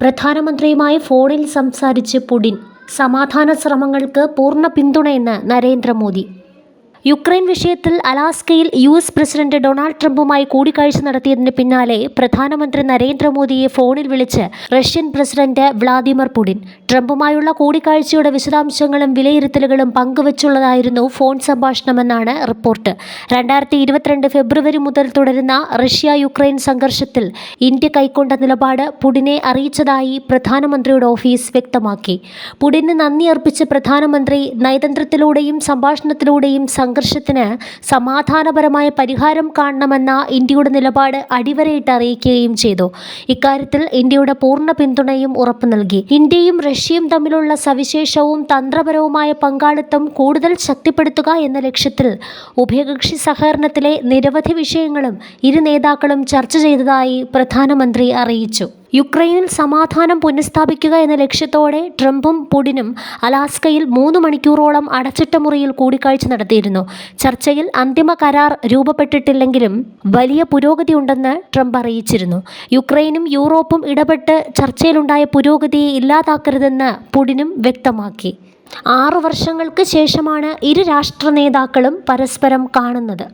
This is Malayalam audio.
പ്രധാനമന്ത്രിയുമായി ഫോണിൽ സംസാരിച്ച് പുടിൻ. സമാധാന ശ്രമങ്ങൾക്ക് പൂർണ്ണ പിന്തുണയെന്ന് നരേന്ദ്രമോദി. യുക്രൈൻ വിഷയത്തിൽ അലാസ്കയിൽ യു.എസ്. പ്രസിഡന്റ് ഡൊണാൾഡ് ട്രംപുമായി കൂടിക്കാഴ്ച നടത്തിയതിന് പിന്നാലെ പ്രധാനമന്ത്രി നരേന്ദ്രമോദിയെ ഫോണിൽ വിളിച്ച് റഷ്യൻ പ്രസിഡന്റ് വ്ളാദിമിർ പുടിൻ. ട്രംപുമായുള്ള കൂടിക്കാഴ്ചയുടെ വിശദാംശങ്ങളും വിലയിരുത്തലുകളും പങ്കുവച്ചുള്ളതായിരുന്നു ഫോൺ സംഭാഷണമെന്നാണ് റിപ്പോർട്ട്. 2022 ഫെബ്രുവരി മുതൽ തുടരുന്ന റഷ്യ-യുക്രൈൻ സംഘർഷത്തിൽ ഇന്ത്യ കൈക്കൊണ്ട നിലപാട് പുടിനെ അറിയിച്ചതായി പ്രധാനമന്ത്രിയുടെ ഓഫീസ് വ്യക്തമാക്കി. പുടിന് നന്ദി അർപ്പിച്ച് പ്രധാനമന്ത്രി നയതന്ത്രത്തിലൂടെയും സംഭാഷണത്തിലൂടെയും സംഘർഷത്തിന് സമാധാനപരമായ പരിഹാരം കാണണമെന്ന ഇന്ത്യയുടെ നിലപാട് അടിവരയിട്ട് അറിയിക്കുകയും ചെയ്തു. ഇക്കാര്യത്തിൽ ഇന്ത്യയുടെ പൂർണ്ണ പിന്തുണയും ഉറപ്പു നൽകി. ഇന്ത്യയും റഷ്യയും തമ്മിലുള്ള സവിശേഷവും തന്ത്രപരവുമായ പങ്കാളിത്തം കൂടുതൽ ശക്തിപ്പെടുത്തുക എന്ന ലക്ഷ്യത്തിൽ ഉഭയകക്ഷി സഹകരണത്തിലെ നിരവധി വിഷയങ്ങളും ഇരു നേതാക്കളും ചർച്ച ചെയ്തതായി പ്രധാനമന്ത്രി അറിയിച്ചു. യുക്രൈനിൽ സമാധാനം പുനഃസ്ഥാപിക്കുക എന്ന ലക്ഷ്യത്തോടെ ട്രംപും പുടിനും അലാസ്കയിൽ 3 മണിക്കൂറോളം അടച്ചിട്ട മുറിയിൽ കൂടിക്കാഴ്ച നടത്തിയിരുന്നു. ചർച്ചയിൽ അന്തിമ കരാർ രൂപപ്പെട്ടിട്ടില്ലെങ്കിലും വലിയ പുരോഗതിയുണ്ടെന്ന് ട്രംപ് അറിയിച്ചിരുന്നു. യുക്രൈനും യൂറോപ്പും ഇടപെട്ട് ചർച്ചയിലുണ്ടായ പുരോഗതിയെ ഇല്ലാതാക്കരുതെന്ന് പുടിനും വ്യക്തമാക്കി. 6 വർഷങ്ങൾക്ക് ശേഷമാണ് ഇരു രാഷ്ട്ര നേതാക്കളും പരസ്പരം കാണുന്നത്.